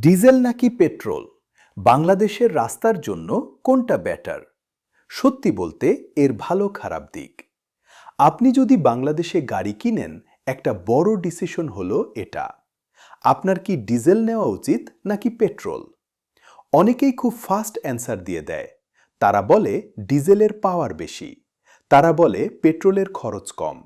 Diesel নাকি petrol, বাংলাদেশের রাস্তার জন্য কোনটা বেটার? সত্যি বলতে এর ভালো খারাপ দিক। আপনি যদি বাংলাদেশে গাড়ি কিনেন, একটা বড় ডিসিশন হলো এটা। আপনার কি ডিজেল নেওয়া উচিত নাকি পেট্রোল? অনেকেই খুব ফাস্ট অ্যান্সার দিয়ে দেয়। তারা বলে ডিজেলের পাওয়ার বেশি, তারা বলে পেট্রোলের খরচ কম।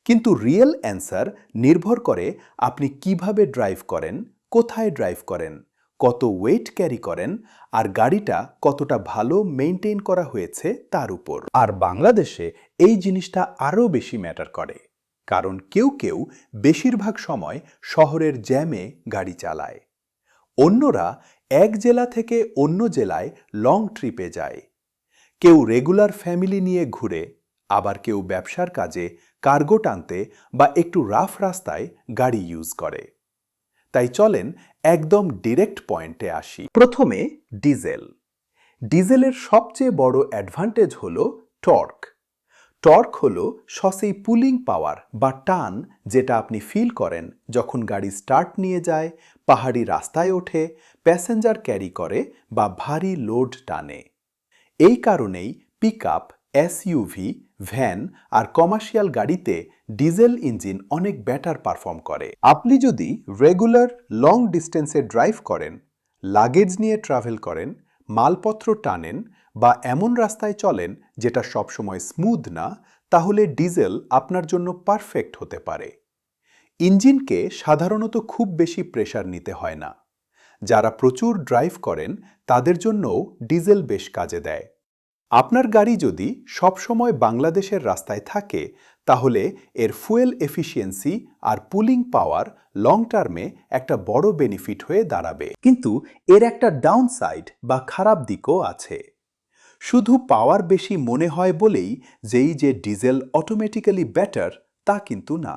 কিন্তু রিয়েল অ্যান্সার নির্ভর করে আপনি কিভাবে ড্রাইভ করেন, কোথায় ড্রাইভ করেন, কত ওয়েট ক্যারি করেন, আর গাড়িটা কতটা ভালো মেইনটেইন করা হয়েছে তার উপর। আর বাংলাদেশে এই জিনিসটা আরও বেশি ম্যাটার করে, কারণ কেউ কেউ বেশিরভাগ সময় শহরের জ্যামে গাড়ি চালায়। অন্যরা এক জেলা থেকে অন্য জেলায় লং ট্রিপে যায়। কেউ রেগুলার ফ্যামিলি নিয়ে ঘুরে, আবার কেউ ব্যবসার কাজে, কার্গো টানতে বা একটু রাফ রাস্তায় গাড়ি ইউজ করে। তাই চলেন একদম ডিরেক্ট পয়েন্টে আসি। প্রথমে ডিজেল। ডিজেলের সবচেয়ে বড় অ্যাডভান্টেজ হলো টর্ক। টর্ক হলো সসেই পুলিং পাওয়ার বা টান, যেটা আপনি ফিল করেন যখন গাড়ি স্টার্ট নিয়ে যায়, পাহাড়ি রাস্তায় ওঠে, প্যাসেঞ্জার ক্যারি করে বা ভারী লোড টানে। এই কারণেই পিকআপ, এসইউভি, ভ্যান আর কমার্শিয়াল গাড়িতে ডিজেল ইঞ্জিন অনেক বেটার পারফর্ম করে। আপনি যদি রেগুলার লং ডিস্টেন্সে ড্রাইভ করেন, লাগেজ নিয়ে ট্রাভেল করেন, মালপত্র টানেন বা এমন রাস্তায় চলেন যেটা সবসময় স্মুথ না, তাহলে ডিজেল আপনার জন্য পারফেক্ট হতে পারে। ইঞ্জিনকে সাধারণত খুব বেশি প্রেসার নিতে হয় না। যারা প্রচুর ড্রাইভ করেন তাদের জন্যও ডিজেল বেশ কাজে দেয়। আপনার গাড়ি যদি সবসময় বাংলাদেশের রাস্তায় থাকে, তাহলে এর ফুয়েল এফিসিয়েন্সি আর পুলিং পাওয়ার লং টার্মে একটা বড় বেনিফিট হয়ে দাঁড়াবে। কিন্তু এর একটা ডাউনসাইড বা খারাপ দিকও আছে। শুধু পাওয়ার বেশি মনে হয় বলেই যে ডিজেল অটোমেটিক্যালি বেটার, তা কিন্তু না।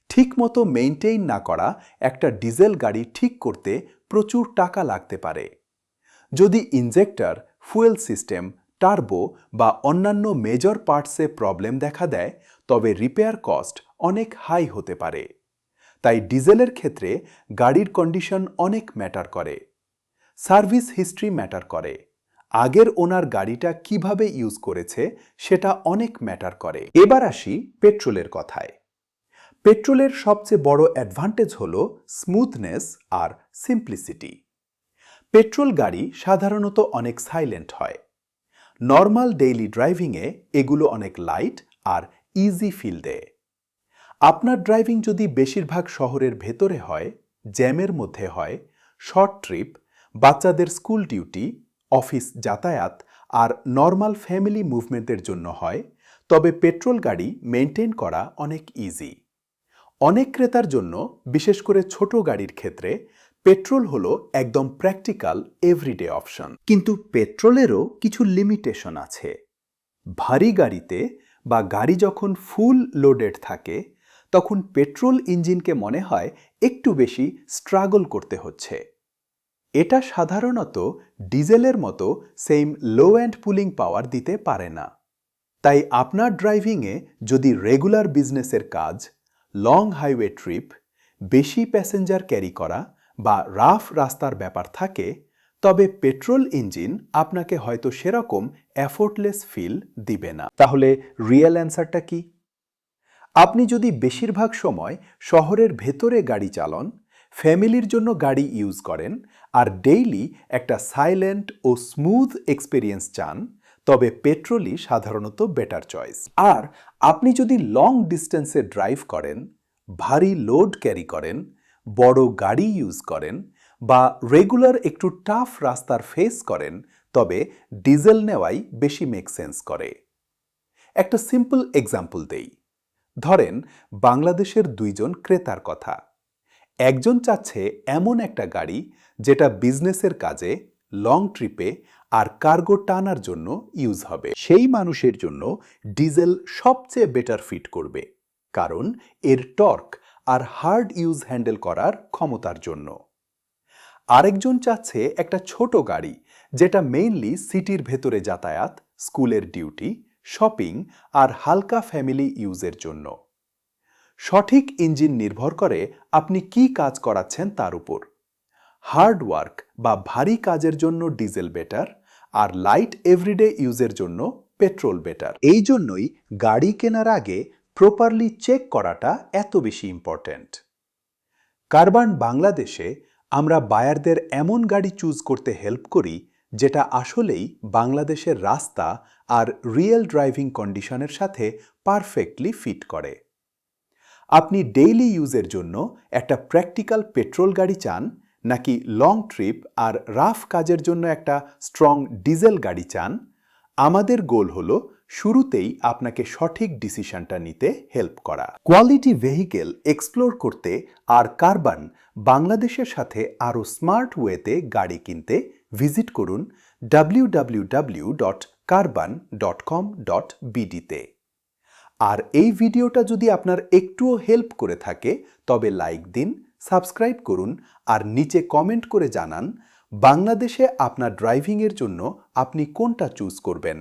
ঠিকমতো মেইনটেইন না করা একটা ডিজেল গাড়ি ঠিক করতে প্রচুর টাকা লাগতে পারে। যদি ইনজেক্টর, ফুয়েল সিস্টেম, টার্বো বা অন্যান্য মেজর পার্টসে প্রবলেম দেখা দেয়, তবে রিপেয়ার কস্ট অনেক হাই হতে পারে। তাই ডিজেলের ক্ষেত্রে গাড়ির কন্ডিশন অনেক ম্যাটার করে। সার্ভিস হিস্ট্রি ম্যাটার করে। আগের ওনার গাড়িটা কিভাবে ইউজ করেছে সেটা অনেক ম্যাটার করে। এবার আসি পেট্রোলের কথায়। পেট্রোলের সবচেয়ে বড় অ্যাডভান্টেজ হলো স্মুথনেস আর সিম্পলিসিটি। পেট্রোল গাড়ি সাধারণত অনেক সাইলেন্ট হয়। নর্মাল ডেইলি ড্রাইভিংয়ে এগুলো অনেক লাইট আর ইজি ফিল দেয়। আপনার ড্রাইভিং যদি বেশিরভাগ শহরের ভেতরে হয়, জ্যামের মধ্যে হয়, শর্ট ট্রিপ, বাচ্চাদের স্কুল ডিউটি, অফিস যাতায়াত আর নর্মাল ফ্যামিলি মুভমেন্টের জন্য হয়, তবে পেট্রোল গাড়ি মেইনটেইন করা অনেক ইজি। অনেক ক্রেতার জন্য, বিশেষ করে ছোট গাড়ির ক্ষেত্রে, পেট্রোল হলো একদম প্র্যাকটিক্যাল এভরিডে অপশন। কিন্তু পেট্রোলেরও কিছু লিমিটেশন আছে। ভারী গাড়িতে বা গাড়ি যখন ফুল লোডেড থাকে, তখন পেট্রোল ইঞ্জিনকে মনে হয় একটু বেশি স্ট্রাগল করতে হচ্ছে। এটা সাধারণত ডিজেলের মতো সেম লো অ্যান্ড পুলিং পাওয়ার দিতে পারে না। তাই আপনার ড্রাইভিংয়ে যদি রেগুলার বিজনেসের কাজ, লং হাইওয়ে ট্রিপ, বেশি প্যাসেঞ্জার ক্যারি করা বা রাফ রাস্তার ব্যাপার থাকে, তবে পেট্রোল ইঞ্জিন আপনাকে হয়তো সেরকম এফোর্টলেস ফিল দিবে না। তাহলে রিয়েল অ্যান্সারটা কি? আপনি যদি বেশিরভাগ সময় শহরের ভেতরে গাড়ি চালান, ফ্যামিলির জন্য গাড়ি ইউজ করেন আর ডেইলি একটা সাইলেন্ট ও স্মুথ এক্সপেরিয়েন্স চান, তবে পেট্রোলই সাধারণত বেটার চয়েস। আর আপনি যদি লং ডিস্টেন্সে ড্রাইভ করেন, ভারী লোড ক্যারি করেন, বড় গাড়ি ইউজ করেন বা রেগুলার একটু টাফ রাস্তার ফেস করেন, তবে ডিজেল নেওয়াই বেশি মেক সেন্স করে। একটা সিম্পল এক্সাম্পল দেই। ধরেন বাংলাদেশের দুইজন ক্রেতার কথা। একজন চাচ্ছে এমন একটা গাড়ি যেটা বিজনেসের কাজে, লং ট্রিপে আর কার্গো টানার জন্য ইউজ হবে। সেই মানুষের জন্য ডিজেল সবচেয়ে বেটার ফিট করবে, কারণ এর টর্ক আর হার্ড ইউজ হ্যান্ডেল করার ক্ষমতার জন্য। আরেকজন চাচ্ছে একটা ছোট গাড়ি যেটা মেইনলি সিটির ভেতরে যাতায়াত, স্কুলের ডিউটি, শপিং আর হালকা ফ্যামিলি ইউজের জন্য। সঠিক ইঞ্জিন নির্ভর করে আপনি কি কাজ করাচ্ছেন তার উপর। হার্ড ওয়ার্ক বা ভারী কাজের জন্য ডিজেল বেটার, আর লাইট এভরিডে ইউজের জন্য পেট্রোল বেটার। এই জন্যই গাড়ি কেনার আগে প্রপারলি চেক করাটা এত বেশি ইম্পর্ট্যান্ট। কারবান বাংলাদেশে আমরা বায়ারদের এমন গাড়ি চুজ করতে হেল্প করি যেটা আসলেই বাংলাদেশের রাস্তা আর রিয়েল ড্রাইভিং কন্ডিশনের সাথে পারফেক্টলি ফিট করে। আপনি ডেইলি ইউজের জন্য একটা প্র্যাকটিক্যাল পেট্রোল গাড়ি চান, নাকি লং ট্রিপ আর রাফ কাজের জন্য একটা স্ট্রং ডিজেল গাড়ি চান? আমাদের গোল হলো শুরুতেই আপনাকে সঠিক ডিসিশনটা নিতে হেল্প করা। কোয়ালিটি ভেহিকেল এক্সপ্লোর করতে আর কারবান বাংলাদেশের সাথে আরও স্মার্ট ওয়েতে গাড়ি কিনতে ভিজিট করুন www.karban.com.bd তে। আর এই ভিডিওটা যদি আপনার একটুও হেল্প করে থাকে তবে লাইক দিন, সাবস্ক্রাইব করুন আর নিচে কমেন্ট করে জানান বাংলাদেশে আপনার ড্রাইভিংয়ের জন্য আপনি কোনটা চুজ করবেন,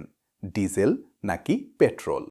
ডিজেল নাকি পেট্রোল।